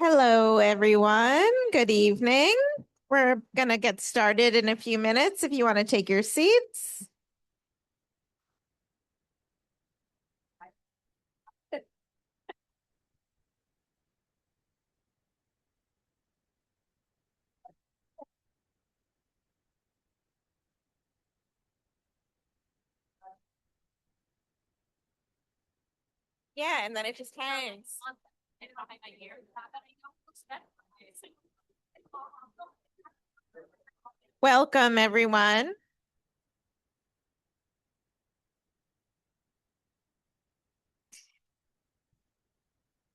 Hello, everyone. Good evening. We're going to get started in a few minutes if you want to take your seats. Yeah, and then it just hangs. Welcome, everyone.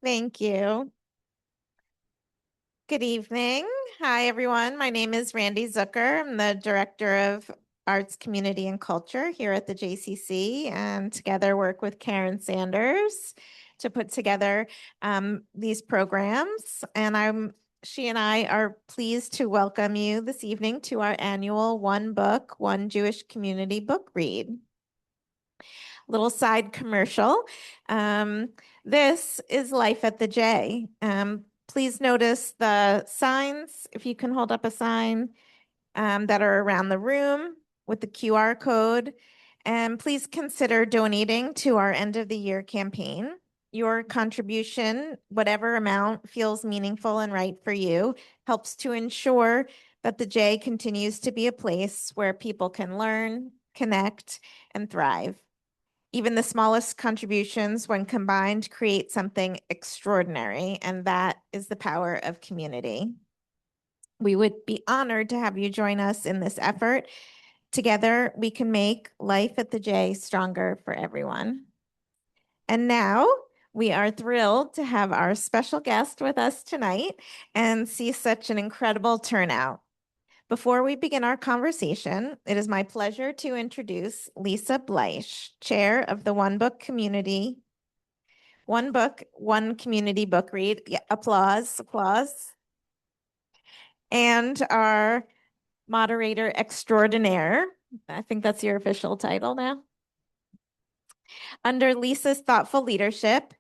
Thank you. Good evening. Hi, everyone. My name is Randy Zucker. I'm the Director of Arts, Community, and Culture here at the JCC, and together work with Karen Sanders to put together these programs. And she and I are pleased to welcome you this evening to our annual One Book, One Jewish Community book read. Little side commercial. This is Life at the J. Please notice the signs, if you can hold up a sign, that are around the room with the QR code. And please consider donating to our end of the year campaign. Your contribution, whatever amount feels meaningful and right for you, helps to ensure that the J continues to be a place where people can learn, connect, and thrive. Even the smallest contributions, when combined, create something extraordinary, and that is the power of community. We would be honored to have you join us in this effort. Together, we can make life at the J stronger for everyone. And now we are thrilled to have our special guest with us tonight and see such an incredible turnout. Before we begin our conversation, it is my pleasure to introduce Lisa Bleich, Chair of the One Book Community. One Book, One Community Book Read. Yeah, applause, applause. And our moderator extraordinaire. I think that's your official title now. Under Lisa's thoughtful leadership,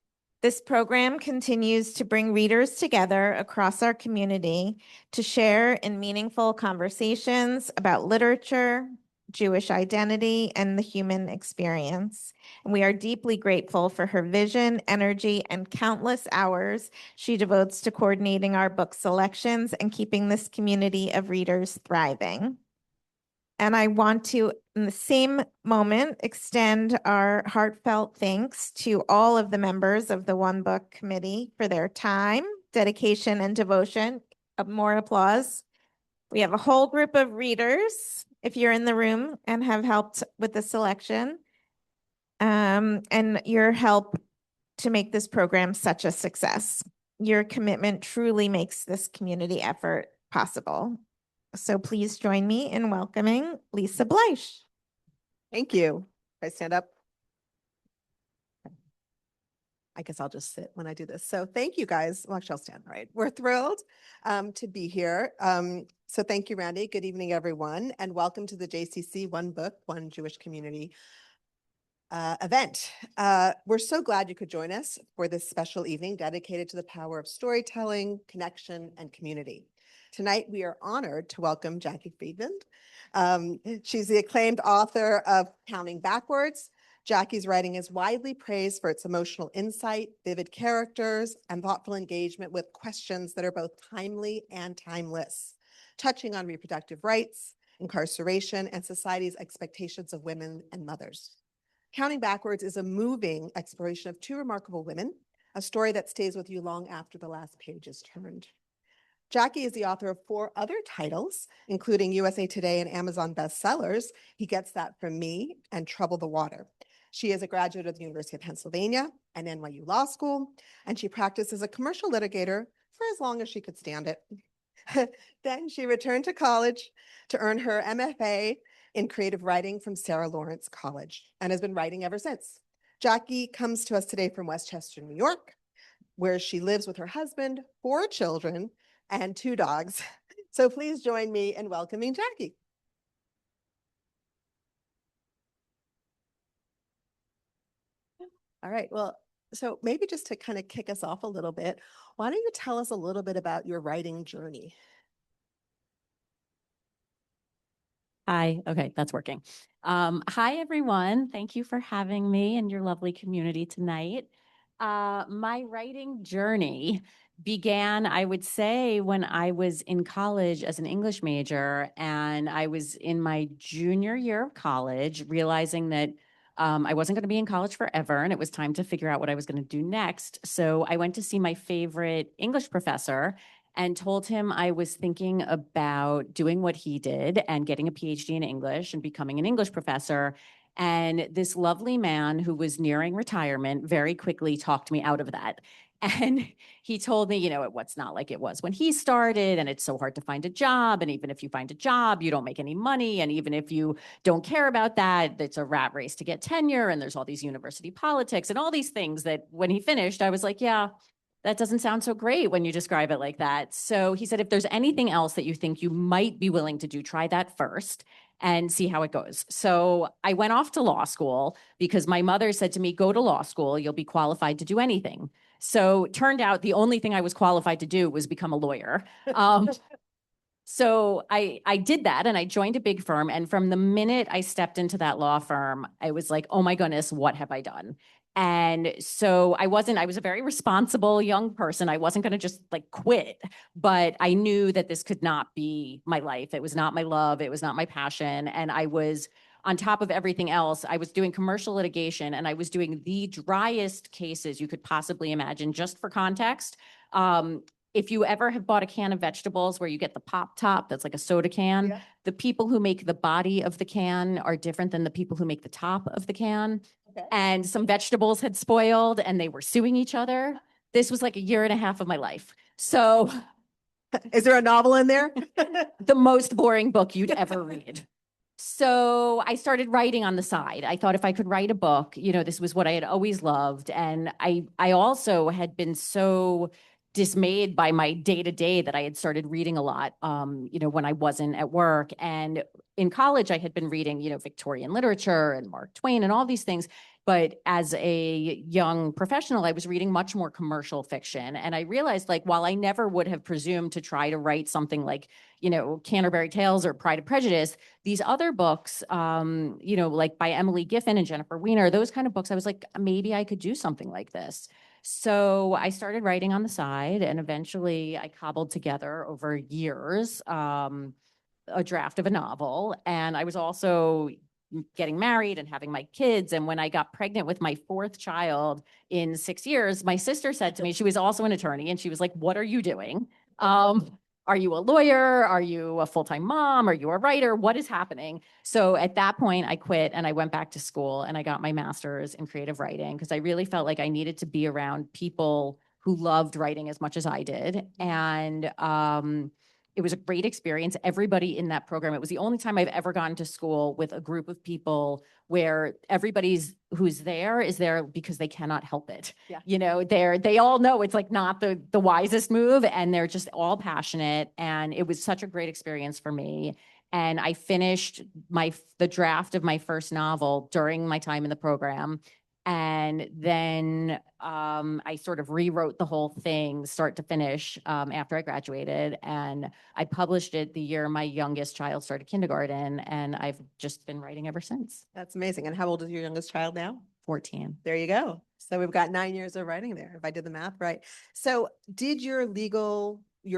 this program continues to bring readers together across our community to share in meaningful conversations about literature, Jewish identity, and the human experience. And we are deeply grateful for her vision, energy, and countless hours she devotes to coordinating our book selections and keeping this community of readers thriving. And I want to, in the same moment, extend our heartfelt thanks to all of the members of the One Book Committee for their time, dedication, and devotion. More applause. We have a whole group of readers, if you're in the room and have helped with the selection, and your help to make this program such a success. Your commitment truly makes this community effort possible. So please join me in welcoming Lisa Bleich. Thank you. I stand up. I guess I'll just sit when I do this. So thank you guys. Well, actually, I'll stand, right? We're thrilled to be here. So thank you, Randy. Good evening, everyone. And welcome to the JCC One Book, One Jewish Community event. We're so glad you could join us for this special evening dedicated to the power of storytelling, connection, and community. Tonight, we are honored to welcome Jackie Friedland. She's the acclaimed author of Counting Backwards. Jackie's writing is widely praised for its emotional insight, vivid characters, and thoughtful engagement with questions that are both timely and timeless, touching on reproductive rights, incarceration, and society's expectations of women and mothers. Counting Backwards is a moving exploration of two remarkable women, a story that stays with you long after the last page is turned. Jackie is the author of 4 other titles, including USA Today and Amazon bestsellers, He Gets That From Me and Trouble the Water. She is a graduate of the University of Pennsylvania and NYU Law School, and she practiced as a commercial litigator for as long as she could stand it. Then she returned to college to earn her MFA in creative writing from Sarah Lawrence College and has been writing ever since. Jackie comes to us today from Westchester, New York, where she lives with her husband, 4 children, and 2 dogs. So please join me in welcoming Jackie. All right, well, So maybe just to kind of kick us off a little bit, why don't you tell us a little bit about your writing journey? Hi. Okay, that's working. Hi, everyone. Thank you for having me in your lovely community tonight. My writing journey began, I would say, when I was in college as an English major, and I was in my junior year of college, realizing that I wasn't going to be in college forever, and it was time to figure out what I was going to do next. So I went to see my favorite English professor and told him I was thinking about doing what he did and getting a PhD in English and becoming an English professor. And this lovely man who was nearing retirement very quickly talked me out of that. And he told me, what's not like it was when he started, and it's so hard to find a job. And even if you find a job, you don't make any money. And even if you don't care about that, it's a rat race to get tenure. And there's all these university politics and all these things that when he finished, I was like, yeah, that doesn't sound so great when you describe it like that. So he said, if there's anything else that you think you might be willing to do, try that first and see how it goes. So I went off to law school because my mother said to me, go to law school, you'll be qualified to do anything. So it turned out the only thing I was qualified to do was become a lawyer. So I did that and I joined a big firm. And from the minute I stepped into that law firm, I was like, oh my goodness, what have I done? And so I was a very responsible young person. I wasn't going to just like quit, but I knew that this could not be my life. It was not my love. It was not my passion. And I was, on top of everything else, I was doing commercial litigation and I was doing the driest cases you could possibly imagine. Just for context, if you ever have bought a can of vegetables where you get the pop top, that's like a soda can, Yeah. the people who make the body of the can are different than the people who make the top of the can. Okay. And some vegetables had spoiled and they were suing each other. This was like a year and a half of my life. So Is there a novel in there? the most boring book you'd ever read. So I started writing on the side. I thought if I could write a book, this was what I had always loved. And I also had been so dismayed by my day to day that I had started reading a lot, when I wasn't at work. And in college, I had been reading, Victorian literature and Mark Twain and all these things. But as a young professional, I was reading much more commercial fiction. And I realized, like, while I never would have presumed to try to write something like, Canterbury Tales or Pride and Prejudice, these other books, like by Emily Giffin and Jennifer Weiner, those kind of books, I was like, maybe I could do something like this. So I started writing on the side, and eventually I cobbled together over years a draft of a novel. And I was also getting married and having my kids. And when I got pregnant with my fourth child in 6 years, my sister said to me, she was also an attorney, and she was like, what are you doing? Are you a lawyer? Are you a full-time mom? Are you a writer? What is happening? So at that point, I quit and I went back to school and I got my master's in creative writing because I really felt like I needed to be around people who loved writing as much as I did. And it was a great experience. Everybody in that program, it was the only time I've ever gone to school with a group of people where everybody's who's there is there because they cannot help it. Yeah. They all know it's like not the wisest move, and they're just all passionate. And it was such a great experience for me. And I finished the draft of my first novel during my time in the program. And then I sort of rewrote the whole thing, start to finish, after I graduated. And I published it the year my youngest child started kindergarten. And I've just been writing ever since. That's amazing. And how old is your youngest child now? 14. There you go. So we've got 9 years of writing there, if I did the math right. So did your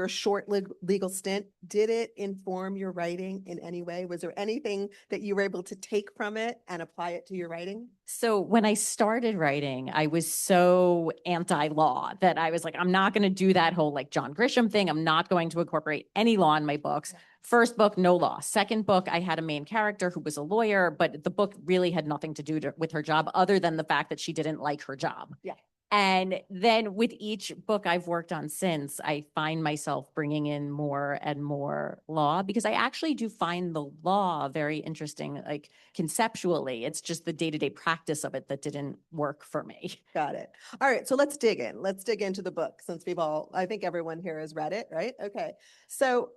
short legal stint, did it inform your writing in any way? Was there anything that you were able to take from it and apply it to your writing? So when I started writing, I was so anti-law that I was like, I'm not going to do that whole like John Grisham thing. I'm not going to incorporate any law in my books. First book, no law. Second book, I had a main character who was a lawyer, but the book really had nothing to do with her job other than the fact that she didn't like her job. Yeah. And then with each book I've worked on since, I find myself bringing in more and more law because I actually do find the law very interesting, like conceptually. It's just the day-to-day practice of it that didn't work for me. Got it. All right. So let's dig in. Let's dig into the book since I think everyone here has read it, right? Okay. So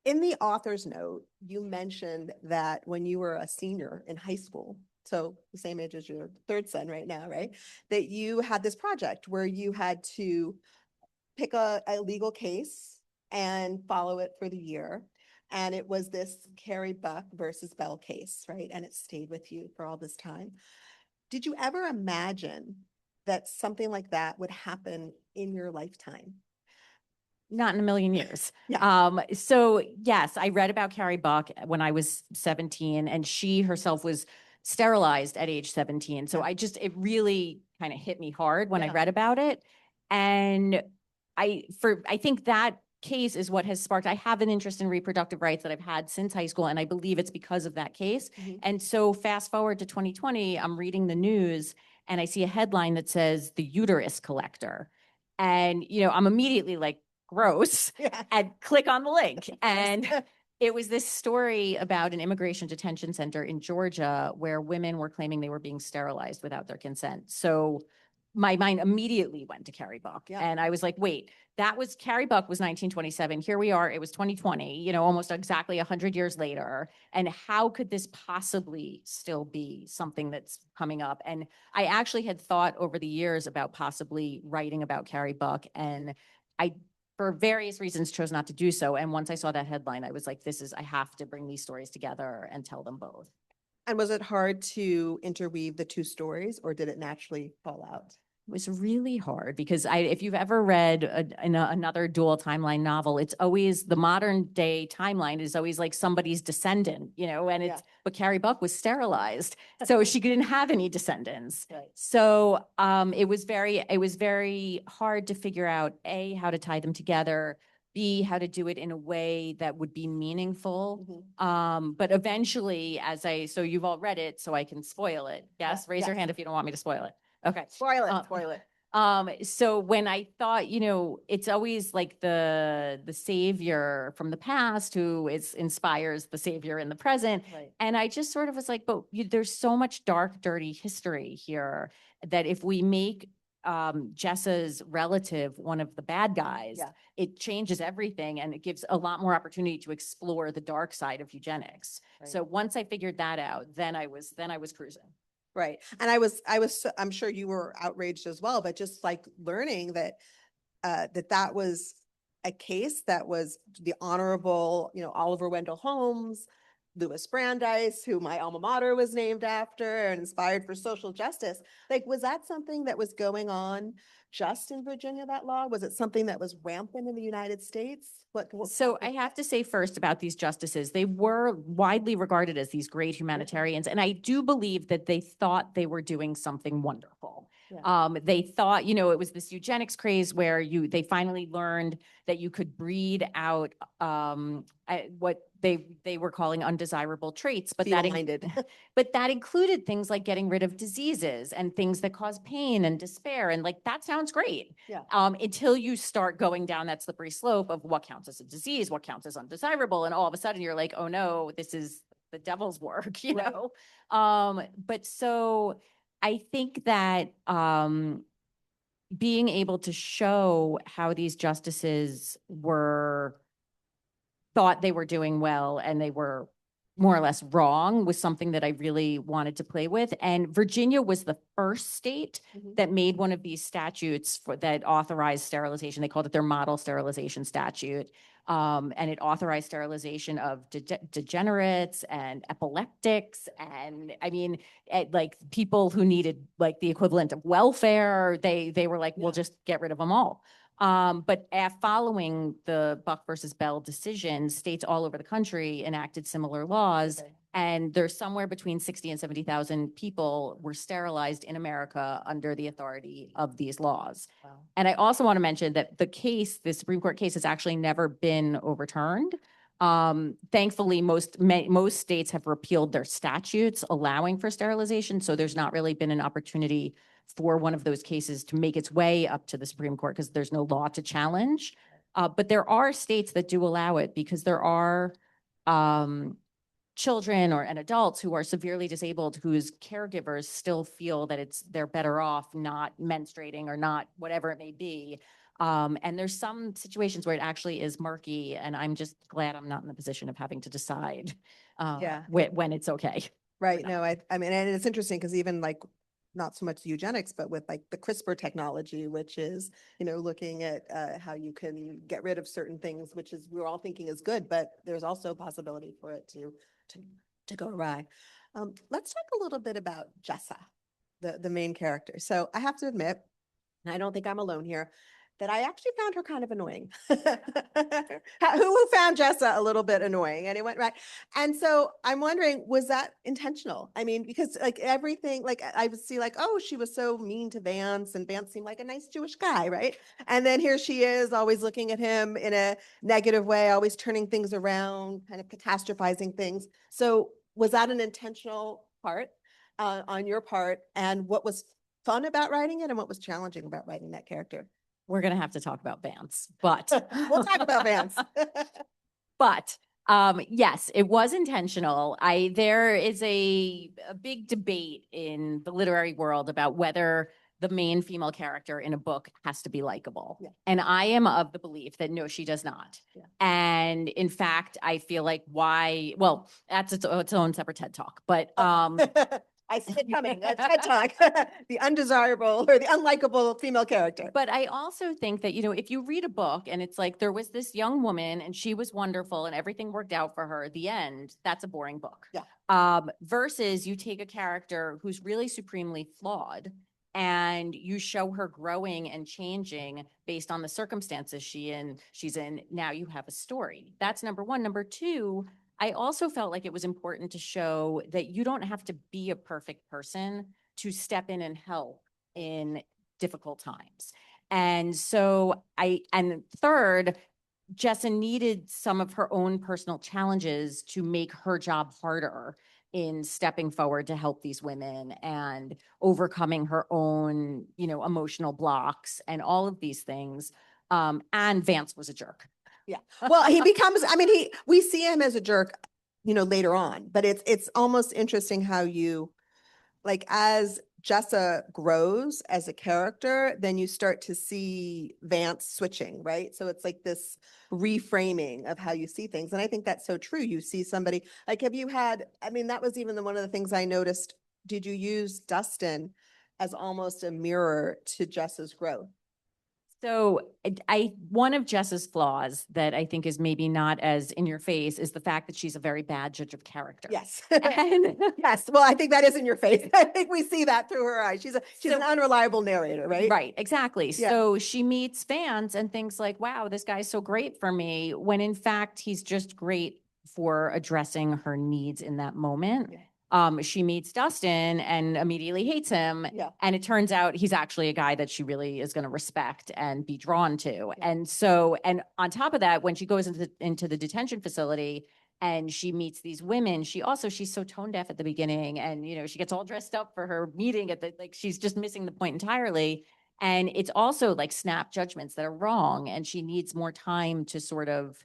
in the author's note, you mentioned that when you were a senior in high school, so the same age as your third son right now, right? That you had this project where you had to pick a legal case and follow it for the year. And it was this Carrie Buck versus Bell case, right? And it stayed with you for all this time. Did you ever imagine that something like that would happen in your lifetime? Not in a million years. Yeah. So yes, I read about Carrie Buck when I was 17, and she herself was sterilized at age 17. So Yeah. it really kind of hit me hard when I Yeah. read about it. And I think that case is what has sparked, I have an interest in reproductive rights that I've had since high school. And I believe it's because of that case. Mhm. And so fast forward to 2020, I'm reading the news and I see a headline that says the uterus collector. And, I'm immediately like, gross, Yeah. and click on the link. And it was this story about an immigration detention center in Georgia where women were claiming they were being sterilized without their consent. So my mind immediately went to Carrie Buck. Yeah. And I was like, wait, Carrie Buck was 1927. Here we are. It was 2020, almost exactly 100 years later. And how could this possibly still be something that's coming up? And I actually had thought over the years about possibly writing about Carrie Buck. And I, for various reasons, chose not to do so. And once I saw that headline, I was like, I have to bring these stories together and tell them both. And was it hard to interweave the two stories, or did it naturally fall out? It was really hard because if you've ever read another dual timeline novel, it's always the modern day timeline is always like somebody's descendant, and but Carrie Buck was sterilized. So she didn't have any descendants. Right. So it was very hard to figure out A, how to tie them together, B, how to do it in a way that would be meaningful. But eventually, so you've all read it, so I can spoil it. Yes, raise your hand if you don't want me to spoil it. Okay. Spoil it, spoil it. So when I thought, it's always like the savior from the past who inspires the savior in the present. Right. And I just sort of was like, but there's so much dark, dirty history here that if we make Jessa's relative one of the bad guys, it changes everything and it gives a lot more opportunity to explore the dark side of eugenics. Right. So once I figured that out, then I was cruising. Right. And I'm sure you were outraged as well, but just like learning that, that was a case that was the Honorable, Oliver Wendell Holmes, Louis Brandeis, who my alma mater was named after and inspired for social justice. Like, was that something that was going on just in Virginia, that law? Was it something that was rampant in the United States? So I have to say first about these justices, they were widely regarded as these great humanitarians. And I do believe that they thought they were doing something wonderful. They thought, it was this eugenics craze where they finally learned that you could breed out what they were calling undesirable traits, but that included things like getting rid of diseases and things that cause pain and despair. And like, that sounds great. Yeah. Until you start going down that slippery slope of what counts as a disease, what counts as undesirable. And all of a sudden you're like, oh no, this is the devil's work, know? But so I think that being able to show how these justices thought they were doing well and they were more or less wrong was something that I really wanted to play with. And Virginia was the first state that made one of these statutes that authorized sterilization. They called it their model sterilization statute. And it authorized sterilization of degenerates and epileptics. And I mean, like people who needed like the equivalent of welfare, they were like, we'll just get rid of them all. But following the Buck versus Bell decision, states all over the country enacted similar laws. Okay. And there's somewhere between 60 and 70,000 people were sterilized in America under the authority of these laws. Wow. And I also want to mention that the Supreme Court case has actually never been overturned. Thankfully, most states have repealed their statutes allowing for sterilization. So there's not really been an opportunity for one of those cases to make its way up to the Supreme Court because there's no law to challenge. But there are states that do allow it because there are children and adults who are severely disabled whose caregivers still feel that they're better off not menstruating or not whatever it may be. And there's some situations where it actually is murky, and I'm just glad I'm not in the position of having to decide when it's okay. Right. not. No, I mean, and it's interesting because even like not so much eugenics, but with like the CRISPR technology, which is, looking at how you can get rid of certain things, which is we're all thinking is good, but there's also a possibility for it to, to go awry. Let's talk a little bit about Jessa, the main character. So I have to admit, and I don't think I'm alone here, that I actually found her kind of annoying. Who found Jessa a little bit annoying? Anyone, right? And so I'm wondering, was that intentional? I mean, because like everything, like I would see like, oh, she was so mean to Vance, and Vance seemed like a nice Jewish guy, right? And then here she is, always looking at him in a negative way, always turning things around, kind of catastrophizing things. So was that an intentional part on your part? And what was fun about writing it, and what was challenging about writing that character? We're going to have to talk about Vance, but We'll talk about Vance. But yes, it was intentional. There is a big debate in the literary world about whether the main female character in a book has to be likable. Yeah. And I am of the belief that no, she does not. Yeah. And in fact, I feel like well, that's its own separate TED talk. But I see it coming. A TED Talk, the undesirable or the unlikable female character. But I also think that, if you read a book and it's like there was this young woman and she was wonderful and everything worked out for her, the end, that's a boring book. Yeah. Versus you take a character who's really supremely flawed and you show her growing and changing based on the circumstances she's in. Now you have a story. That's number one. Number two, I also felt like it was important to show that you don't have to be a perfect person to step in and help in difficult times. And so and third, Jessa needed some of her own personal challenges to make her job harder in stepping forward to help these women and overcoming her own, emotional blocks and all of these things. And Vance was a jerk. Yeah. Well, he becomes, I mean, we see him as a jerk, later on, but it's almost interesting how you, like, as Jessa grows as a character, then you start to see Vance switching, right? So it's like this reframing of how you see things. And I think that's so true. You see somebody, like, I mean, that was even one of the things I noticed. Did you use Dustin as almost a mirror to Jessa's growth? So one of Jess's flaws that I think is maybe not as in your face is the fact that she's a very bad judge of character. Yes. And yes. Well, I think that is in your face. I think we see that through her eyes. She's an unreliable narrator, right? Right, exactly. Yeah. So she meets fans and thinks like, wow, this guy's so great for me, when in fact, he's just great for addressing her needs in that moment. Yeah. She meets Dustin and immediately hates him. Yeah. And it turns out he's actually a guy that she really is going to respect and be drawn to. Yeah. And on top of that, when she goes into the detention facility and she meets these women, she's so tone deaf at the beginning, and she gets all dressed up for her meeting she's just missing the point entirely. And it's also like snap judgments that are wrong, and she needs more time to sort of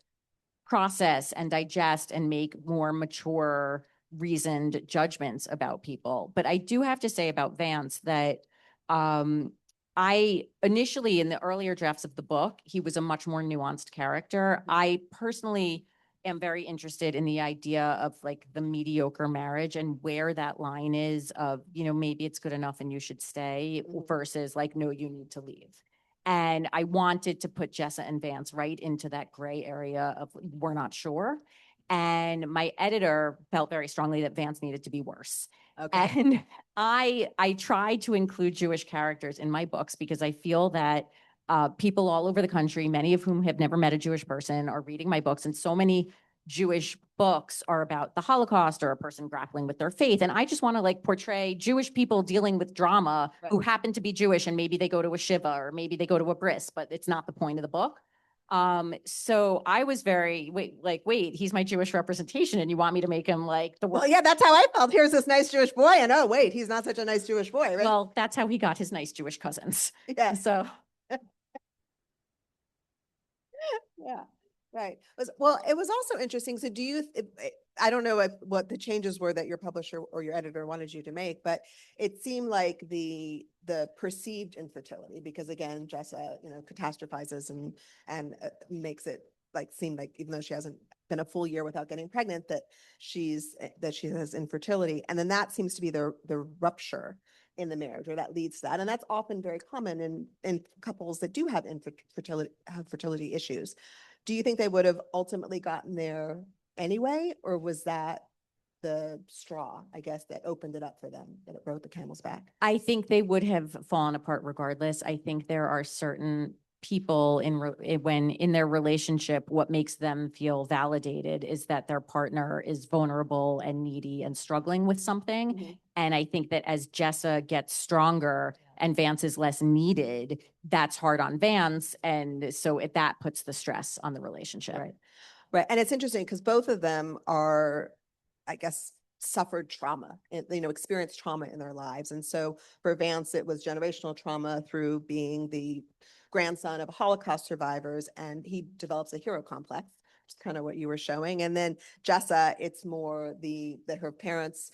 process and digest and make more mature, reasoned judgments about people. But I do have to say about Vance that I initially, in the earlier drafts of the book, he was a much more nuanced character. I personally am very interested in the idea of like the mediocre marriage and where that line is of, maybe it's good enough and you should stay versus like, no, you need to leave. And I wanted to put Jessa and Vance right into that gray area of we're not sure. And my editor felt very strongly that Vance needed to be worse. Okay. And I tried to include Jewish characters in my books because I feel that people all over the country, many of whom have never met a Jewish person, are reading my books, and so many Jewish books are about the Holocaust or a person grappling with their faith. And I just want to like portray Jewish people dealing with drama who happen to be Jewish, and maybe they go to a shiva or maybe they go to a bris, but it's not the point of the book. So I was very, wait, he's my Jewish representation and you want me to make him like the world. Well, yeah, that's how I felt. Here's this nice Jewish boy, and oh, wait, he's not such a nice Jewish boy, right? Well, that's how he got his nice Jewish cousins. Yeah. So. Yeah. Right. Well, it was also interesting. So I don't know what the changes were that your publisher or your editor wanted you to make, but it seemed like the perceived infertility, because again, Jessa, catastrophizes and makes it like seem like even though she hasn't been a full year without getting pregnant, that she has infertility. And then that seems to be the rupture in the marriage, or that leads to that. And that's often very common in couples that do have fertility issues. Do you think they would have ultimately gotten there anyway, or was that the straw, I guess, that opened it up for them, that it broke the camel's back? I think they would have fallen apart regardless. I think there are certain people when in their relationship, what makes them feel validated is that their partner is vulnerable and needy and struggling with something. Mhm. And I think that as Jessa gets stronger and Vance is less needed, that's hard on Vance. And so that puts the stress on the relationship. Right. Right. And it's interesting because both of them are, I guess, suffered trauma, experienced trauma in their lives. And so for Vance, it was generational trauma through being the grandson of Holocaust survivors, and he develops a hero complex, which is kind of what you were showing. And then Jessa, it's more that her parents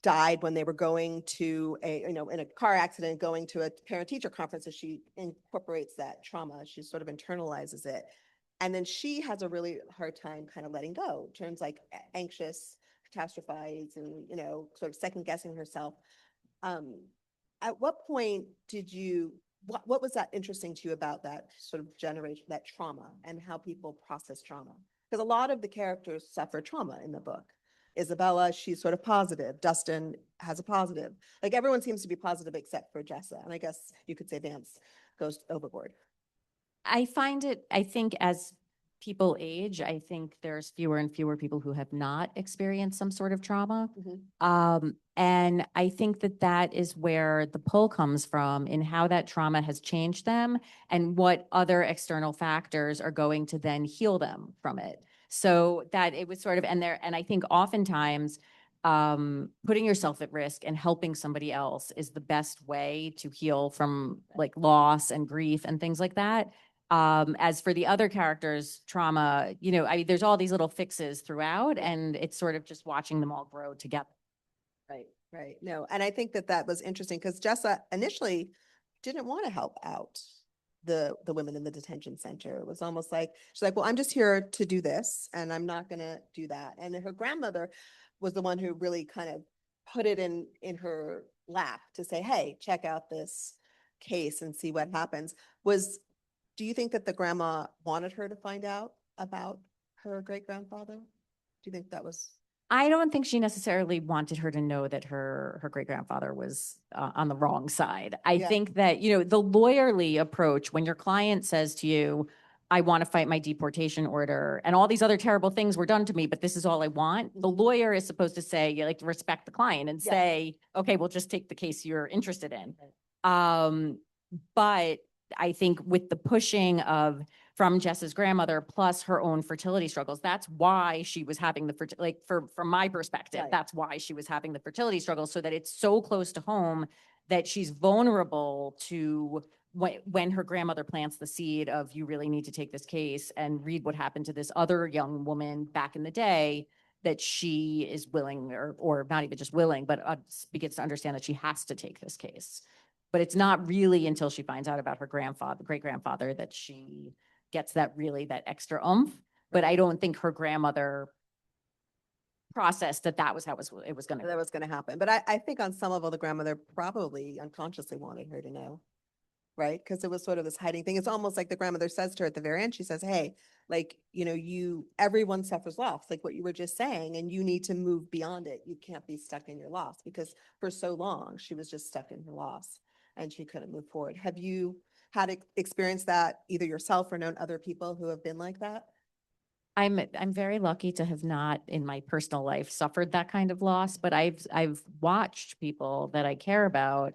died when they were going to in a car accident, going to a parent teacher conference. So she incorporates that trauma. She sort of internalizes it. And then she has a really hard time kind of letting go, turns like anxious, catastrophizes, and, sort of second guessing herself. At what point what was that interesting to you about that sort of generation, that trauma, and how people process trauma? Because a lot of the characters suffer trauma in the book. Isabella, she's sort of positive. Dustin has a positive. Like everyone seems to be positive except for Jessa. And I guess you could say Vance goes overboard. I think as people age, I think there's fewer and fewer people who have not experienced some sort of trauma. And I think that is where the pull comes from, in how that trauma has changed them and what other external factors are going to then heal them from it. So that it was sort of, and I think oftentimes putting yourself at risk and helping somebody else is the best way to heal from like loss and grief and things like that. As for the other characters' trauma, there's all these little fixes throughout, and it's sort of just watching them all grow together. Right, right. No, and I think that was interesting because Jessa initially didn't want to help out the women in the detention center. It was almost like she's like, well, I'm just here to do this, and I'm not going to do that. And her grandmother was the one who really kind of put it in her lap to say, hey, check out this case and see what happens. Do you think that the grandma wanted her to find out about her great grandfather? Do you think that was? I don't think she necessarily wanted her to know that her great grandfather was on the wrong side. I think that, the lawyerly approach, when your client says to you, I want to fight my deportation order and all these other terrible things were done to me, but this is all I want. The lawyer is supposed to say, you like to respect the client and say, okay, we'll just take the case you're interested in. But I think with the pushing from Jess's grandmother plus her own fertility struggles, that's why she was having from my perspective, that's why she was having the fertility struggles, so that it's so close to home that she's vulnerable to when her grandmother plants the seed of, you really need to take this case and read what happened to this other young woman back in the day, that she is willing, or not even just willing, but begins to understand that she has to take this case. But it's not really until she finds out about her great grandfather, that she gets that extra oomph. But I don't think her grandmother processed that was how it was going to happen. But I think on some level, the grandmother probably unconsciously wanted her to know, right? Because it was sort of this hiding thing. It's almost like the grandmother says to her at the very end, she says, hey, like, everyone suffers loss, like what you were just saying, and you need to move beyond it. You can't be stuck in your loss, because for so long she was just stuck in her loss and she couldn't move forward. Have you had experienced that either yourself or known other people who have been like that? I'm very lucky to have not in my personal life suffered that kind of loss, but I've watched people that I care about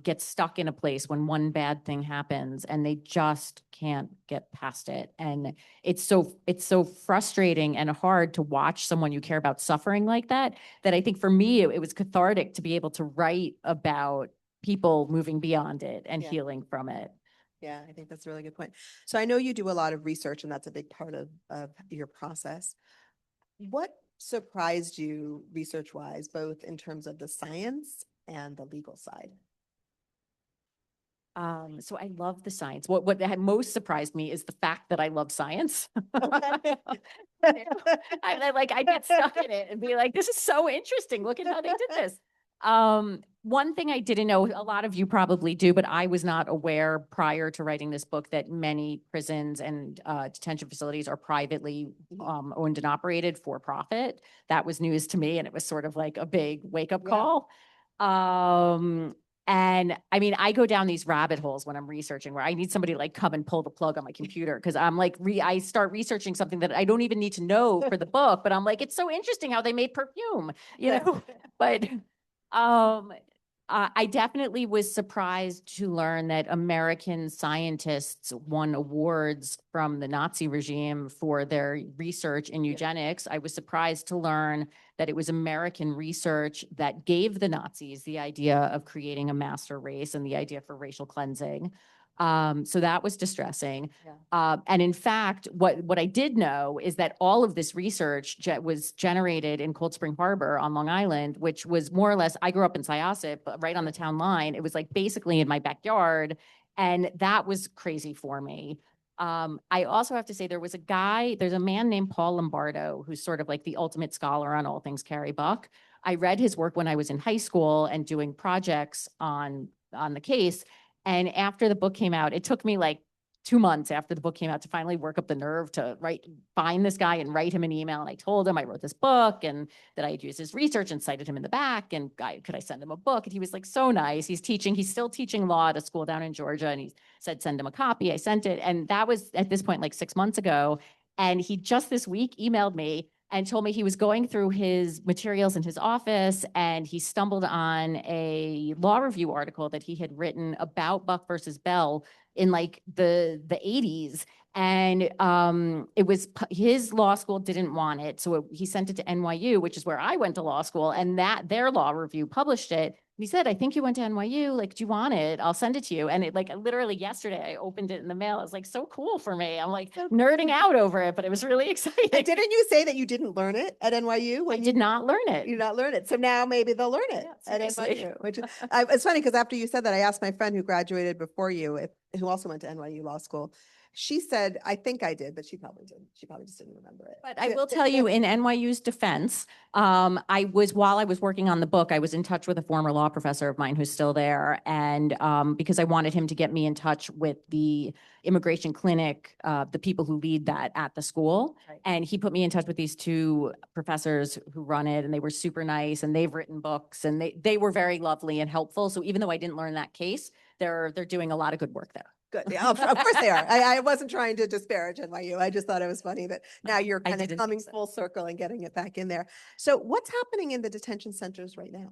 get stuck in a place when one bad thing happens and they just can't get past it. And it's so frustrating and hard to watch someone you care about suffering like that, that I think for me, it was cathartic to be able to write about people moving beyond it and healing from it. Yeah, I think that's a really good point. So I know you do a lot of research, and that's a big part of your process. What surprised you research-wise, both in terms of the science and the legal side? So I love the science. What had most surprised me is the fact that I love science. I get stuck in it and be like, this is so interesting. Look at how they did this. One thing I didn't know, a lot of you probably do, but I was not aware prior to writing this book that many prisons and detention facilities are privately owned and operated for profit. That was news to me, and it was sort of like a big wake-up call. And I mean, I go down these rabbit holes when I'm researching where I need somebody to like come and pull the plug on my computer because I'm like, I start researching something that I don't even need to know for the book, but I'm like, it's so interesting how they made perfume, you know? But I definitely was surprised to learn that American scientists won awards from the Nazi regime for their research in eugenics. I was surprised to learn that it was American research that gave the Nazis the idea of creating a master race and the idea for racial cleansing. So that was distressing. And in fact, what I did know is that all of this research was generated in Cold Spring Harbor on Long Island, which was more or less, I grew up in Syosset, but right on the town line. It was like basically in my backyard. And that was crazy for me. I also have to say there's a man named Paul Lombardo, who's sort of like the ultimate scholar on all things Carrie Buck. I read his work when I was in high school and doing projects on the case. And after the book came out, it took me like 2 months after the book came out to finally work up the nerve to find this guy and write him an email. And I told him I wrote this book and that I had used his research and cited him in the back. And could I send him a book? And he was like, so nice. He's still teaching law at a school down in Georgia. And he said, send him a copy. I sent it. And that was at this point, like 6 months ago. And he just this week emailed me and told me he was going through his materials in his office and he stumbled on a law review article that he had written about Buck versus Bell in like the 80s. And it was his law school didn't want it. So he sent it to NYU, which is where I went to law school, and that their law review published it. He said, I think you went to NYU. Like, do you want it? I'll send it to you. And it like literally yesterday, I opened it in the mail. It was like so cool for me. I'm like nerding out over it, but it was really exciting. And didn't you say that you didn't learn it at NYU? I did not learn it. You did not learn it. So now maybe they'll learn it at NYU. It's funny because after you said that, I asked my friend who graduated before you, who also went to NYU Law School. She said, I think I did, but she probably didn't. She probably just didn't remember it. But I will tell you, in NYU's defense, while I was working on the book, I was in touch with a former law professor of mine who's still there. And because I wanted him to get me in touch with the immigration clinic, the people who lead that at the school. Right. And he put me in touch with these two professors who run it, and they were super nice, and they've written books, and they were very lovely and helpful. So even though I didn't learn that case, they're doing a lot of good work there. Good. Yeah, of course they are. I wasn't trying to disparage NYU. I just thought it was funny that now you're kind of coming full circle and getting it back in there. So what's happening in the detention centers right now?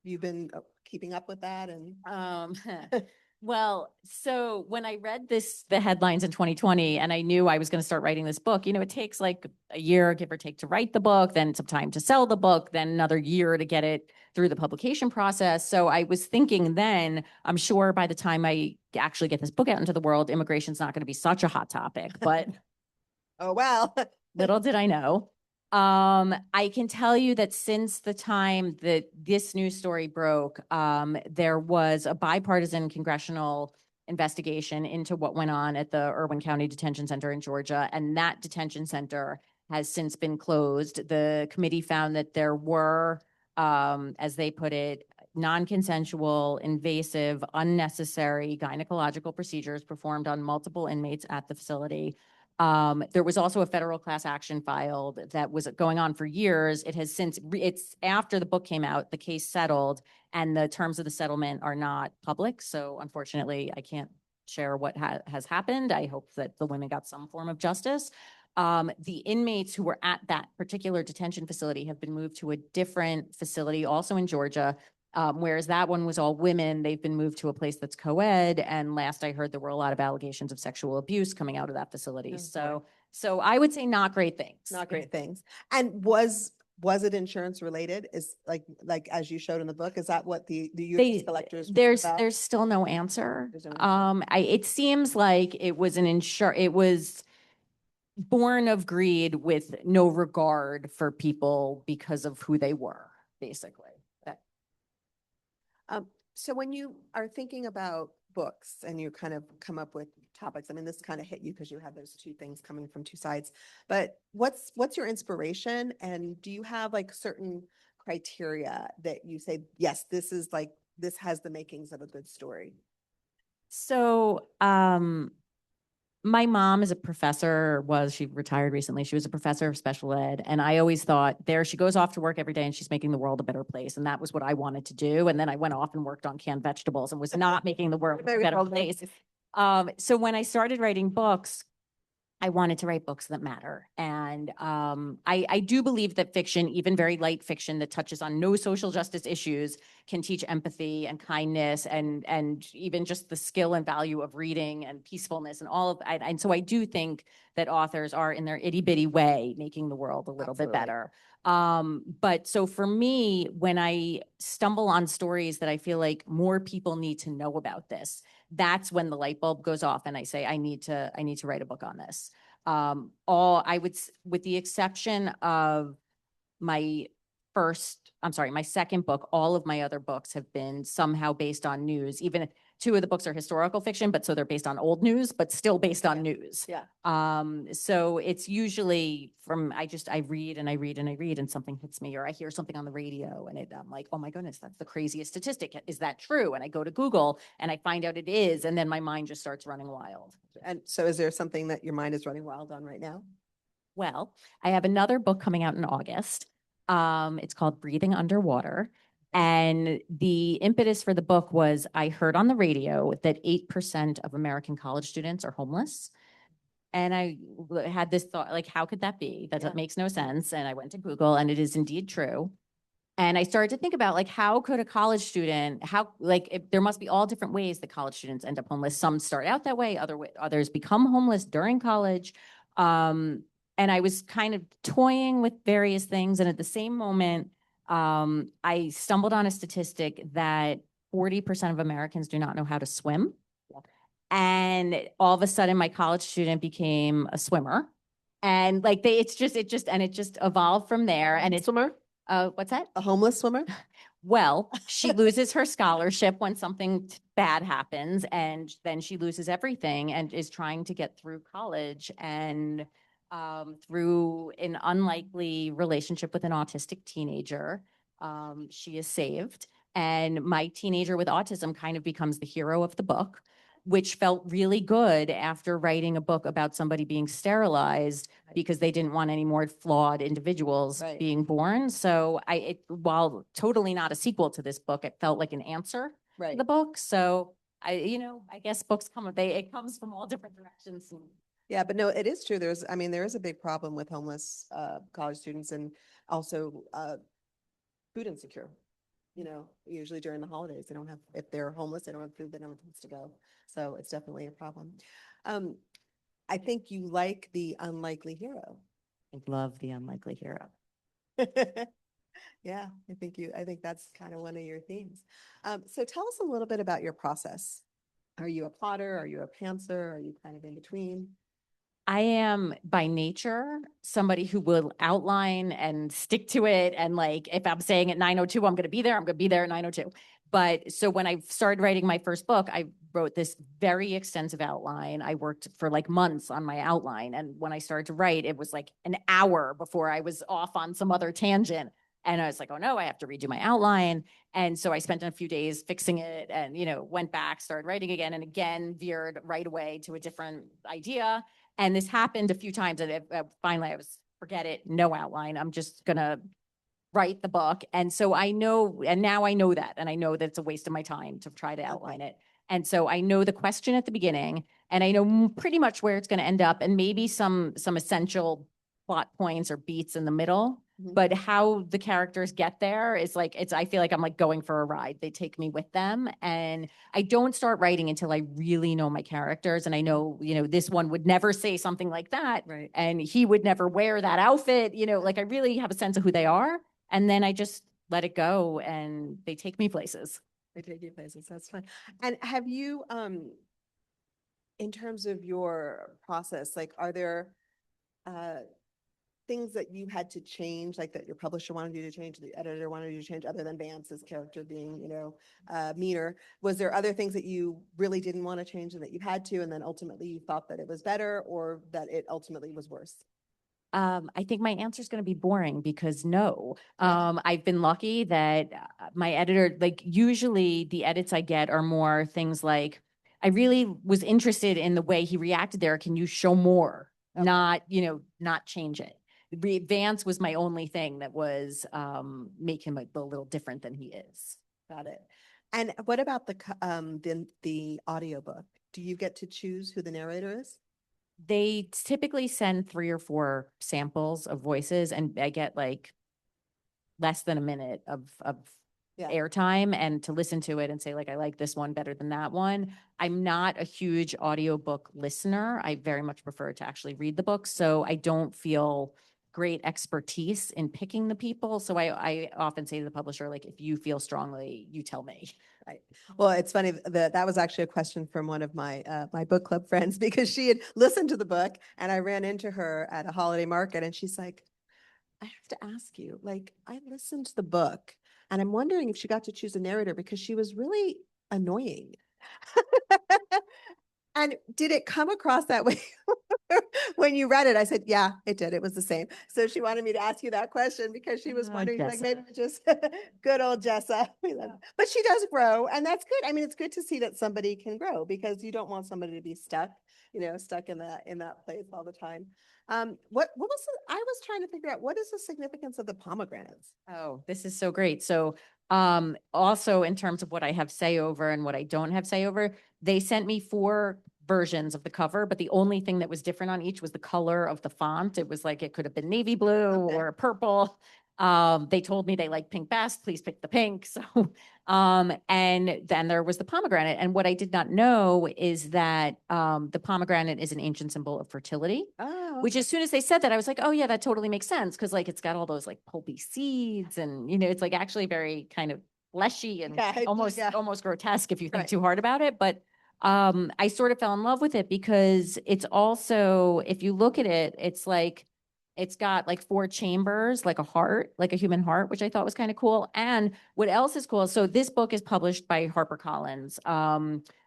You've been keeping up with that and well, so when I read the headlines in 2020, and I knew I was going to start writing this book, it takes like a year, give or take, to write the book, then some time to sell the book, then another year to get it through the publication process. So I was thinking then, I'm sure by the time I actually get this book out into the world, immigration's not going to be such a hot topic, but oh, well, little did I know. I can tell you that since the time that this news story broke, there was a bipartisan congressional investigation into what went on at the Irwin County Detention Center in Georgia, and that detention center has since been closed. The committee found that there were, as they put it, non-consensual, invasive, unnecessary gynecological procedures performed on multiple inmates at the facility. There was also a federal class action filed that was going on for years. It has since, it's after the book came out, the case settled, and the terms of the settlement are not public. So unfortunately, I can't share what has happened. I hope that the women got some form of justice. The inmates who were at that particular detention facility have been moved to a different facility, also in Georgia. Whereas that one was all women, they've been moved to a place that's co-ed. And last I heard, there were a lot of allegations of sexual abuse coming out of that facility. Oh, so I would say not great things. Not great things. And was it insurance related? Is like as you showed in the book, is that what the U.S. collectors? There's still no answer. It seems like it was it was born of greed with no regard for people because of who they were, basically. So when you are thinking about books and you kind of come up with topics. I mean, this kind of hit you because you have those two things coming from two sides. But what's your inspiration? And do you have like certain criteria that you say, yes, this is like, this has the makings of a good story? So, my mom is a professor, she retired recently. She was a professor of special ed. And I always thought she goes off to work every day and she's making the world a better place. And that was what I wanted to do. And then I went off and worked on canned vegetables and was not making the world a better place. So when I started writing books, I wanted to write books that matter. And I do believe that fiction, even very light fiction that touches on no social justice issues, can teach empathy and kindness and even just the skill and value of reading and peacefulness and all of that. And so I do think that authors are in their itty bitty way making the world a little bit better. But so for me, when I stumble on stories that I feel like more people need to know about this, that's when the light bulb goes off and I say, I need to write a book on this. With the exception of my my second book, all of my other books have been somehow based on news. Even two of the books are historical fiction, but so they're based on old news, but still based on news. Yeah. So it's usually I read and I read and I read and something hits me or I hear something on the radio and I'm like, oh my goodness, that's the craziest statistic. Is that true? And I go to Google and I find out it is, and then my mind just starts running wild. And so is there something that your mind is running wild on right now? Well, I have another book coming out in August. It's called Breathing Underwater. And the impetus for the book was I heard on the radio that 8% of American college students are homeless. And I had this thought, like, how could that be? That makes no sense. And I went to Google and it is indeed true. And I started to think about like, how could a college student, there must be all different ways that college students end up homeless. Some start out that way, others become homeless during college. And I was kind of toying with various things. And at the same moment, I stumbled on a statistic that 40% of Americans do not know how to swim. And all of a sudden my college student became a swimmer. And like it just evolved from there. And it's Swimmer? What's that? A homeless swimmer? Well, she loses her scholarship when something bad happens, and then she loses everything and is trying to get through college. And through an unlikely relationship with an autistic teenager, she is saved. And my teenager with autism kind of becomes the hero of the book, which felt really good after writing a book about somebody being sterilized because they didn't want any more flawed individuals being born. So while totally not a sequel to this book, it felt like an answer to the book. So I guess books it comes from all different directions. Yeah, but no, it is true. There is a big problem with homeless college students and also food insecure. Usually during the holidays, if they're homeless, they don't have food, they don't have a place to go. So it's definitely a problem. I think you like the unlikely hero. I love the unlikely hero. Yeah, I think that's kind of one of your themes. So tell us a little bit about your process. Are you a plotter? Are you a pantser? Are you kind of in between? I am by nature somebody who will outline and stick to it. And like, if I'm saying at 9:02, I'm going to be there, I'm going to be there at 9:02. But so when I started writing my first book, I wrote this very extensive outline. I worked for like months on my outline. And when I started to write, it was like an hour before I was off on some other tangent. And I was like, oh no, I have to redo my outline. And so I spent a few days fixing it and, went back, started writing again, veered right away to a different idea. And this happened a few times. And finally I was, forget it, no outline. I'm just going to write the book. And so I know, and now I know that, and I know that it's a waste of my time to try to outline it. And so I know the question at the beginning, and I know pretty much where it's going to end up, and maybe some essential plot points or beats in the middle. Mhm. But how the characters get there is like, I feel like I'm like going for a ride. They take me with them. And I don't start writing until I really know my characters. And I know, this one would never say something like that. Right. And he would never wear that outfit. Like I really have a sense of who they are. And then I just let it go and they take me places. They take you places. That's fun. And have you, in terms of your process, like, are there things that you had to change, like that your publisher wanted you to change, the editor wanted you to change, other than Vance's character being, meaner? Was there other things that you really didn't want to change and that you had to, and then ultimately you thought that it was better, or that it ultimately was worse? I think my answer is going to be boring because no. I've been lucky that my editor, like usually the edits I get are more things like, I really was interested in the way he reacted there. Can you show more? Okay. Not change it. Vance was my only thing that was make him a little different than he is. Got it. And what about the audiobook? Do you get to choose who the narrator is? They typically send 3 or 4 samples of voices, and I get like less than a minute of Yeah. airtime, and to listen to it and say like, I like this one better than that one. I'm not a huge audiobook listener. I very much prefer to actually read the book. So I don't feel great expertise in picking the people. So I often say to the publisher, like, if you feel strongly, you tell me. Right. Well, it's funny that was actually a question from one of my my book club friends, because she had listened to the book and I ran into her at a holiday market and she's like, I have to ask you, like, I listened to the book and I'm wondering if she got to choose a narrator because she was really annoying. And did it come across that way when you read it? I said, yeah, it did. It was the same. So she wanted me to ask you that question because she was wondering, like, Jessa. maybe it's just good old Jessa. But she does grow, and that's good. I mean, it's good to see that somebody can grow, because you don't want somebody to be stuck, stuck in that place all the time. What was I was trying to figure out, what is the significance of the pomegranates? Oh, this is so great. So also in terms of what I have say over and what I don't have say over, they sent me 4 versions of the cover, but the only thing that was different on each was the color of the font. It was like, it could have been navy blue or purple. They told me they like pink best, please pick the pink. So, and then there was the pomegranate. And what I did not know is that the pomegranate is an ancient symbol of fertility. Oh, Which, as soon as they said that, I was like, oh yeah, that totally makes sense. Cause like, it's got all those like pulpy seeds and, it's like actually very kind of fleshy and yeah, almost grotesque if you think Right. too hard about it. But I sort of fell in love with it because it's also, if you look at it, it's like, it's got like 4 chambers, like a heart, like a human heart, which I thought was kind of cool. And what else is cool? So this book is published by HarperCollins.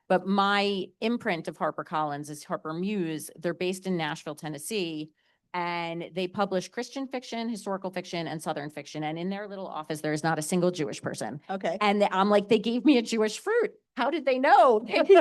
But my imprint of HarperCollins is Harper Muse. They're based in Nashville, Tennessee, and they publish Christian fiction, historical fiction, and Southern fiction. And in their little office, there is not a single Jewish person. Okay. And I'm like, they gave me a Jewish fruit. How did they know? Maybe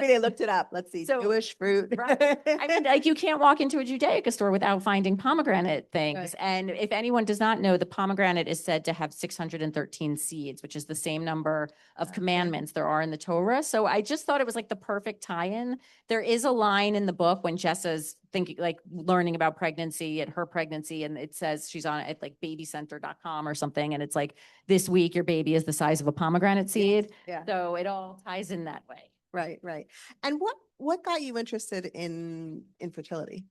they looked it up. Let's see. so- Jewish fruit. Right. I mean, like, you can't walk into a Judaica store without finding pomegranate things. Right. And if anyone does not know, the pomegranate is said to have 613 seeds, which is the same number of commandments there are in the Torah. So I just thought it was like the perfect tie-in. There is a line in the book when Jessa's thinking, like, learning about pregnancy and her pregnancy, and it says she's on at like babycenter.com or something, and it's like, this week your baby is the size of a pomegranate seed. Yeah. So it all ties in that way. Right. And what got you interested in infertility?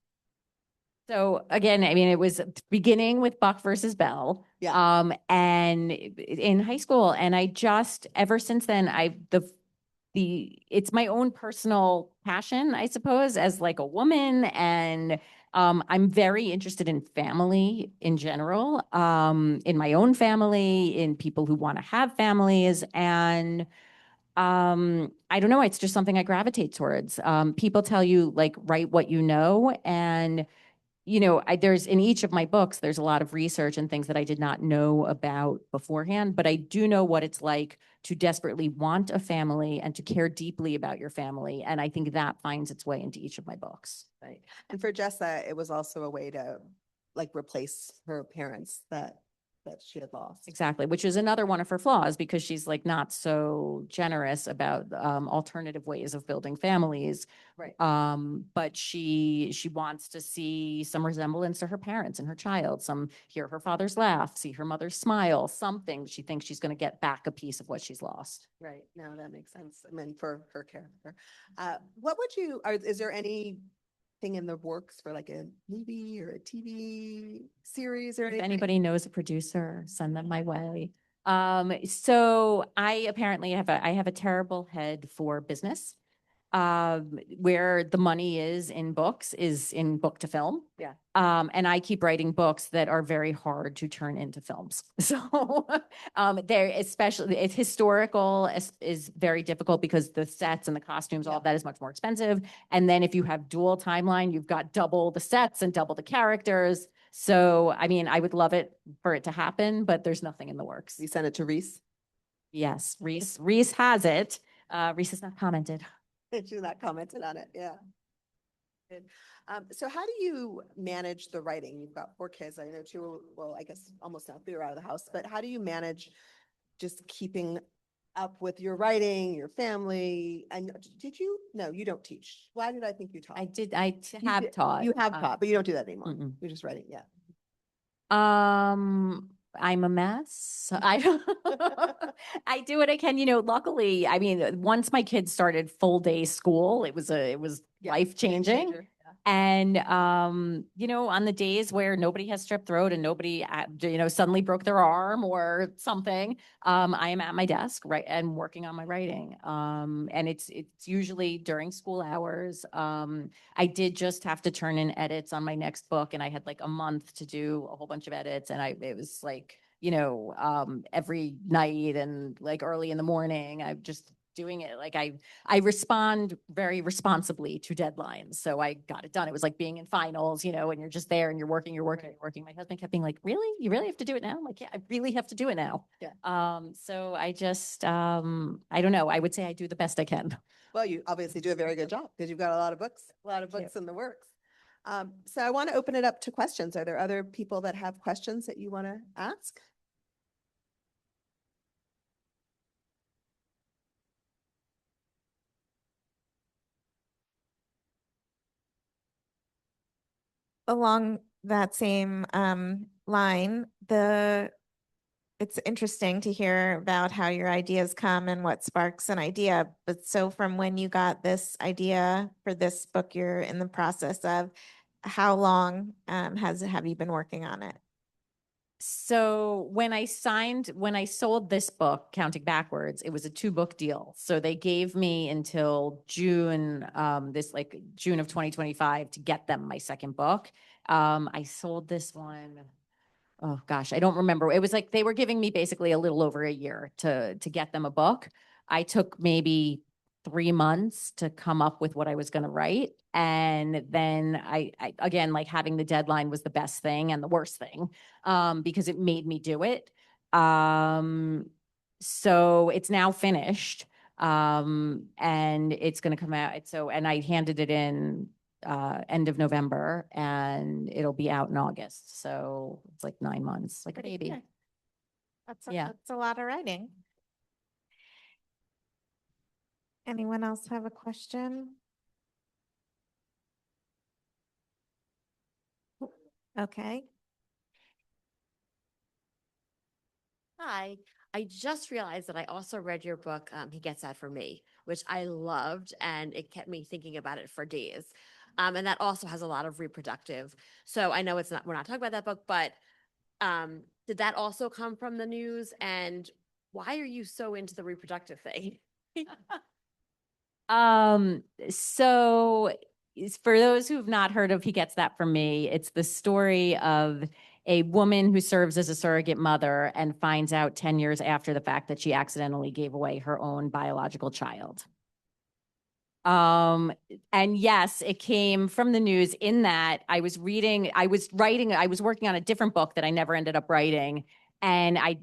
So again, I mean, it was beginning with Buck versus Bell. Yeah. And in high school, and I just, ever since then, it's my own personal passion, I suppose, as like a woman. And I'm very interested in family in general, in my own family, in people who want to have families. And I don't know, it's just something I gravitate towards. People tell you, like, write what you know. And there's, in each of my books, there's a lot of research and things that I did not know about beforehand, but I do know what it's like to desperately want a family and to care deeply about your family. And I think that finds its way into each of my books. Right. And for Jessa, it was also a way to, like, replace her parents that she had lost. Exactly, which is another one of her flaws, because she's like not so generous about alternative ways of building families. Right. But she wants to see some resemblance to her parents and her child, hear her father's laugh, see her mother's smile, something. She thinks she's going to get back a piece of what she's lost. Right. No, that makes sense. I mean, for her character. Is there anything in the works for like a movie or a TV series or If anything? anybody knows a producer, send them my way. So I apparently have a terrible head for business. where the money is in books is in book to film. Yeah. And I keep writing books that are very hard to turn into films. So they're especially, it's historical is very difficult because the sets and the costumes, all of that is much more expensive. And then if you have dual timeline, you've got double the sets and double the characters. So, I mean, I would love it for it to happen, but there's nothing in the works. You send it to Reese? Yes, Reese has it. Reese has not commented. She's not commented on it, yeah. Good. So how do you manage the writing? You've got 4 kids, I know 2, well, I guess almost now 3 are out of the house, but how do you manage just keeping up with your writing, your family? And no, you don't teach. Why did I think you taught? You Have did- taught. You have taught, but you don't do that anymore. Mm-mm. You're just writing, yeah. I'm a mess. I do what I can, luckily, I mean, once my kids started full day school, it was Yeah, life changing. Changer, yeah. And, on the days where nobody has strep throat and nobody, suddenly broke their arm or something, I am at my desk, right, and working on my writing. And it's usually during school hours. I did just have to turn in edits on my next book, and I had like a month to do a whole bunch of edits, and it was like, every night and like early in the morning, I'm just doing it. Like I respond very responsibly to deadlines. So I got it done. It was like being in finals, and you're just there and you're working. My husband kept being like, really? You really have to do it now? I'm like, yeah, I really have to do it now. Yeah. So I just, I don't know. I would say I do the best I can. Well, you obviously do a very good job because you've got a lot of books in the works. So I want to open it up to questions. Are there other people that have questions that you want to ask? Along that same line, it's interesting to hear about how your ideas come and what sparks an idea. But so from when you got this idea for this book you're in the process of, how long have you been working on it? So when I sold this book, Counting Backwards, it was a 2-book deal. So they gave me until June, June of 2025 to get them my second book. I sold this one. Oh gosh, I don't remember. It was like they were giving me basically a little over a year to get them a book. I took maybe 3 months to come up with what I was going to write. And then I again, like having the deadline was the best thing and the worst thing, because it made me do it. So it's now finished. And it's going to come out. And I handed it in end of November, and it'll be out in August. So it's like 9 months, like a baby. Yeah. That's Yeah. that's a lot of writing. Anyone else have a question? Okay. Hi, I just realized that I also read your book, He Gets That For Me, which I loved, and it kept me thinking about it for days. And that also has a lot of reproductive. So I know we're not talking about that book, but did that also come from the news? And why are you so into the reproductive thing? So for those who've not heard of He Gets That From Me, it's the story of a woman who serves as a surrogate mother and finds out 10 years after the fact that she accidentally gave away her own biological child. And yes, it came from the news in that I was working on a different book that I never ended up writing, and it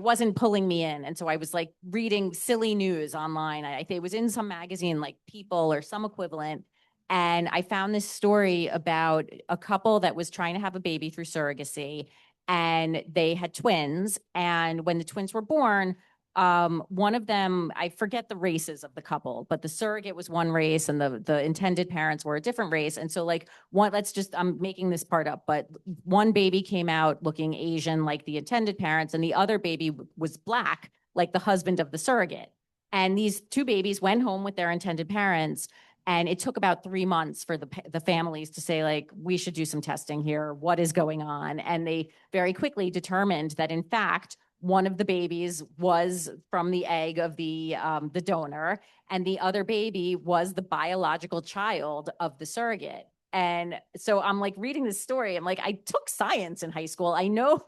wasn't pulling me in. And so I was like reading silly news online. I think it was in some magazine like People or some equivalent. And I found this story about a couple that was trying to have a baby through surrogacy, and they had twins. And when the twins were born, one of them, I forget the races of the couple, but the surrogate was one race and the intended parents were a different race. And so like I'm making this part up, but one baby came out looking Asian like the intended parents, and the other baby was Black, like the husband of the surrogate. And these 2 babies went home with their intended parents. And it took about 3 months for the families to say, like, we should do some testing here. What is going on? And they very quickly determined that, in fact, one of the babies was from the egg of the donor, and the other baby was the biological child of the surrogate. And so I'm like reading this story. I'm like, I took science in high school. I know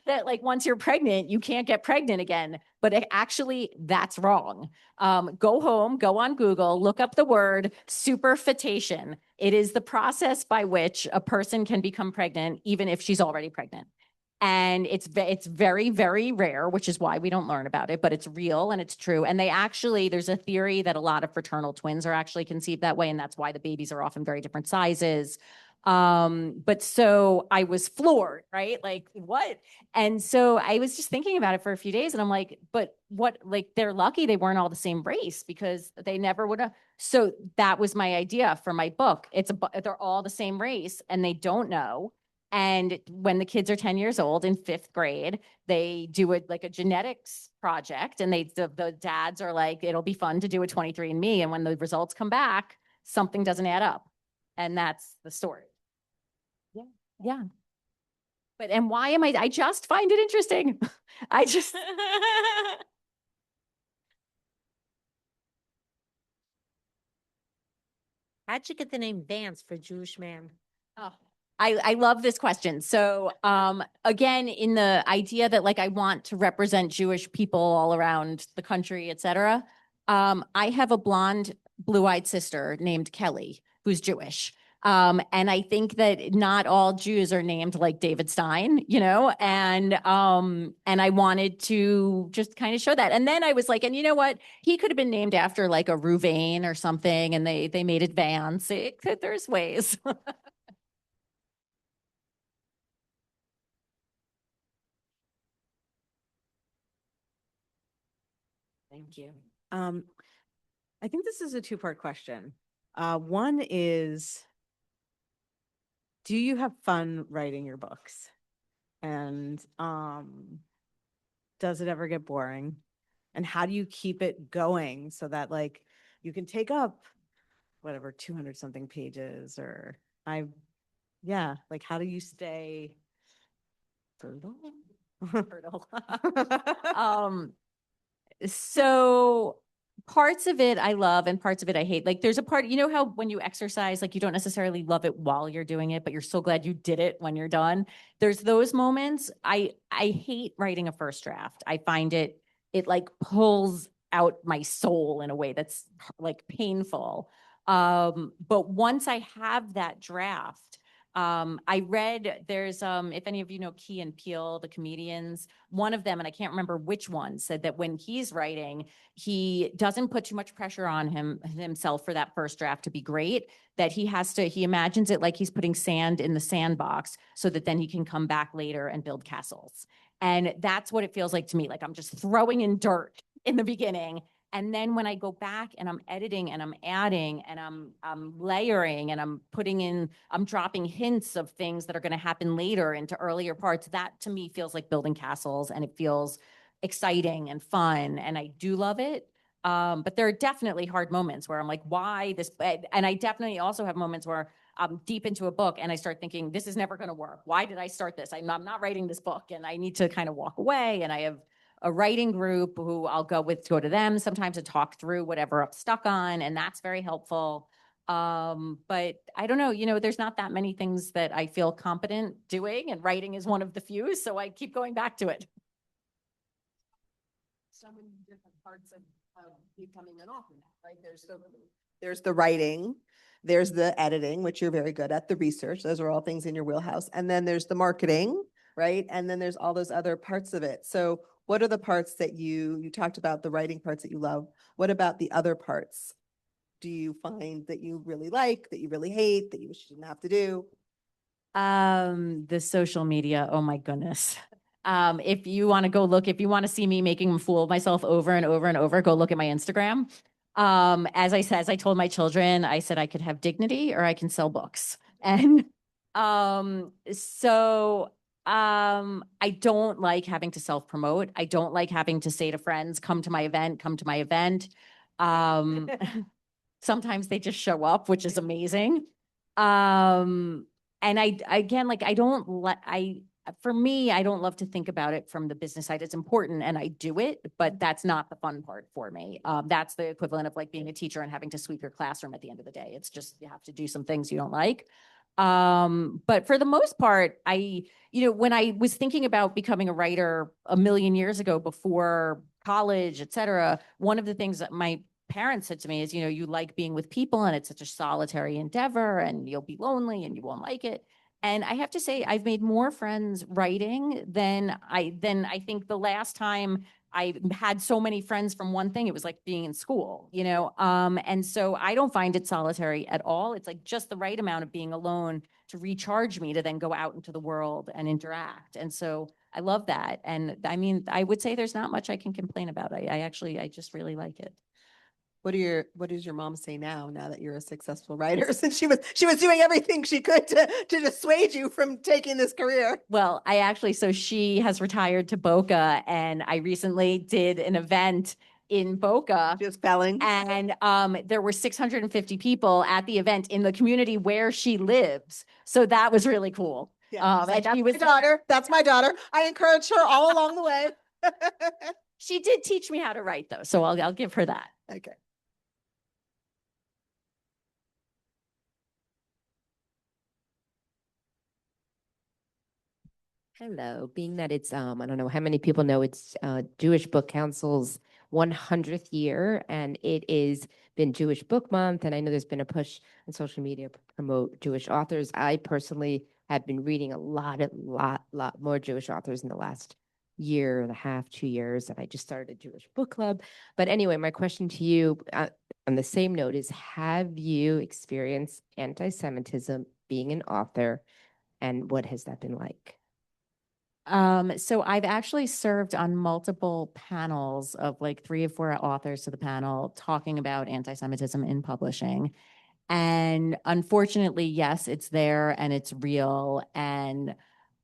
that like once you're pregnant, you can't get pregnant again, but actually that's wrong. Go home, go on Google, look up the word superfetation. It is the process by which a person can become pregnant, even if she's already pregnant. And it's very, very rare, which is why we don't learn about it, but it's real and it's true. And there's a theory that a lot of fraternal twins are actually conceived that way. And that's why the babies are often very different sizes. But so I was floored, right? Like, what? And so I was just thinking about it for a few days and I'm like, but what, like, they're lucky they weren't all the same race because they never would have. So that was my idea for my book. They're all the same race and they don't know. And when the kids are 10 years old in 5th grade, they do it like a genetics project and the dads are like, it'll be fun to do a 23andMe. And when the results come back, something doesn't add up. And that's the story. Yeah. Yeah. And why am I just find it interesting. I just. How'd you get the name Vance for Jewish man? Oh, I love this question. So again, in the idea that like I want to represent Jewish people all around the country, et cetera, I have a blonde, blue-eyed sister named Kelly, who's Jewish. And I think that not all Jews are named like David Stein, and I wanted to just kind of show that. And then I was like, and you know what? He could have been named after like a Ruvain or something, and they made it Vance. There's ways. Thank you. I think this is a two-part question. One is, do you have fun writing your books? And does it ever get boring? And how do you keep it going so that like you can take up whatever 200 something pages like how do you stay fertile? Fertile. So parts of it I love and parts of it I hate. Like there's a part, how when you exercise, like you don't necessarily love it while you're doing it, but you're so glad you did it when you're done. There's those moments. I hate writing a first draft. I find it like pulls out my soul in a way that's like painful. But once I have that draft, I read there's if any of you know Key and Peele, the comedians, one of them, and I can't remember which one, said that when he's writing, he doesn't put too much pressure on himself for that first draft to be great, that he imagines it like he's putting sand in the sandbox so that then he can come back later and build castles. And that's what it feels like to me. Like I'm just throwing in dirt in the beginning. And then when I go back and I'm editing and I'm adding and I'm layering and I'm dropping hints of things that are going to happen later into earlier parts, that to me feels like building castles and it feels exciting and fun. And I do love it. But there are definitely hard moments where I'm like, why this? And I definitely also have moments where I'm deep into a book and I start thinking, this is never going to work. Why did I start this? I'm not writing this book and I need to kind of walk away. And I have a writing group who I'll go to them sometimes to talk through whatever I'm stuck on. And that's very helpful. But I don't know, there's not that many things that I feel competent doing and writing is one of the few. So I keep going back to it. So many different parts of becoming an author, right? There's the writing, there's the editing, which you're very good at, the research. Those are all things in your wheelhouse. And then there's the marketing, right? And then there's all those other parts of it. So what are the parts that you talked about, the writing parts that you love? What about the other parts? Do you find that you really like, that you really hate, that you wish you didn't have to do? The social media, oh my goodness. If you want to go look, if you want to see me making a fool of myself over and over and over, go look at my Instagram. As I told my children, I said I could have dignity or I can sell books. And I don't like having to self-promote. I don't like having to say to friends, come to my event. Sometimes they just show up, which is amazing. And I for me, I don't love to think about it from the business side. It's important and I do it, but that's not the fun part for me. That's the equivalent of like being a teacher and having to sweep your classroom at the end of the day. It's just, you have to do some things you don't like. But for the most part, when I was thinking about becoming a writer a million years ago before college, et cetera, one of the things that my parents said to me is, you like being with people and it's such a solitary endeavor and you'll be lonely and you won't like it. And I have to say, I've made more friends writing than I think the last time I had so many friends from one thing. It was like being in school, and so I don't find it solitary at all. It's like just the right amount of being alone to recharge me to then go out into the world and interact. And so I love that. And I mean, I would say there's not much I can complain about. I just really like it. What does your mom say now that you're a successful writer? Since she was doing everything she could to dissuade you from taking this career. Well, so she has retired to Boca, and I recently did an event in Boca. Just spelling. And there were 650 people at the event in the community where she lives. So that was really cool. Yeah, And that's she was my daughter. That's my daughter. I encouraged her all along the way. She did teach me how to write, though, so I'll give her that. Okay. Hello, being that it's, I don't know how many people know it's Jewish Book Council's 100th year, and it is been Jewish Book Month, and I know there's been a push on social media to promote Jewish authors. I personally have been reading a lot more Jewish authors in the last year and a half, 2 years, and I just started a Jewish book club. But anyway, my question to you on the same note is, have you experienced anti-Semitism being an author, and what has that been like? So I've actually served on multiple panels of like 3 or 4 authors to the panel talking about anti-Semitism in publishing. And unfortunately, yes, it's there and it's real. And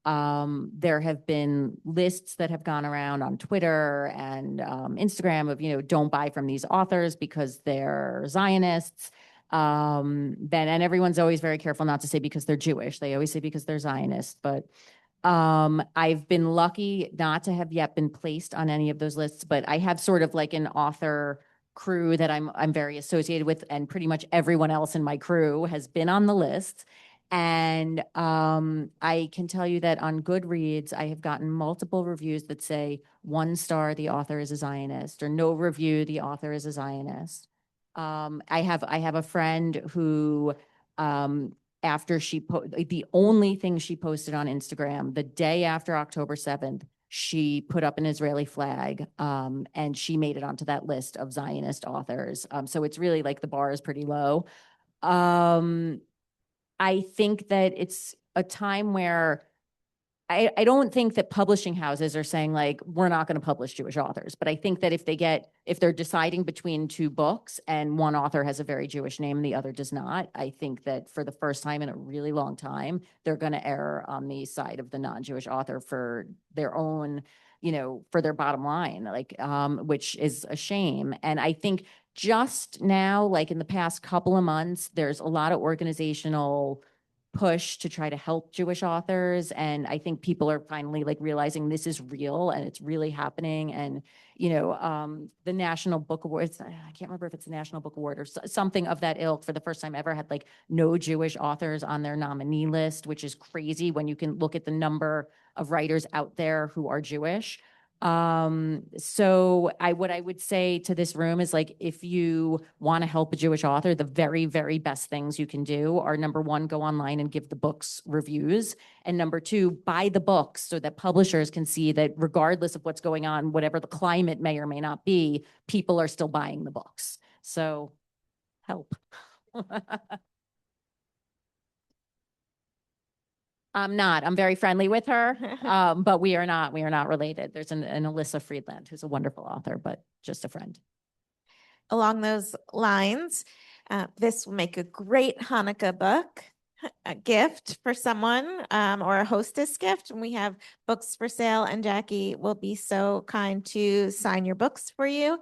there have been lists that have gone around on Twitter and Instagram of, don't buy from these authors because they're Zionists. And everyone's always very careful not to say because they're Jewish. They always say because they're Zionists, but I've been lucky not to have yet been placed on any of those lists, but I have sort of like an author crew that I'm very associated with, and pretty much everyone else in my crew has been on the list. And I can tell you that on Goodreads, I have gotten multiple reviews that say 1 star, the author is a Zionist, or no review, the author is a Zionist. I have a friend who after the only thing she posted on Instagram the day after October 7th, she put up an Israeli flag, and she made it onto that list of Zionist authors. So it's really like the bar is pretty low. I think that it's a time where I don't think that publishing houses are saying like, we're not going to publish Jewish authors. But I think that if they're deciding between 2 books and one author has a very Jewish name and the other does not, I think that for the first time in a really long time, they're going to err on the side of the non-Jewish author for their own, for their bottom line, like, which is a shame. And I think just now, like in the past couple of months, there's a lot of organizational push to try to help Jewish authors. And I think people are finally like realizing this is real and it's really happening. And, the National Book Awards, I can't remember if it's the National Book Award or something of that ilk, for the first time ever had like no Jewish authors on their nominee list, which is crazy when you can look at the number of writers out there who are Jewish. So what I would say to this room is like, if you want to help a Jewish author, the very, very best things you can do are, number 1, go online and give the books reviews. And number 2, buy the books so that publishers can see that regardless of what's going on, whatever the climate may or may not be, people are still buying the books. So help. I'm not. I'm very friendly with her, but we are not related. There's an Alyssa Friedland, who's a wonderful author, but just a friend. Along those lines, this will make a great Hanukkah book, a gift for someone, or a hostess gift. And we have books for sale, and Jackie will be so kind to sign your books for you.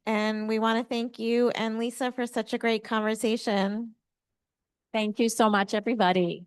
And we want to thank you and Lisa for such a great conversation. Thank you so much, everybody.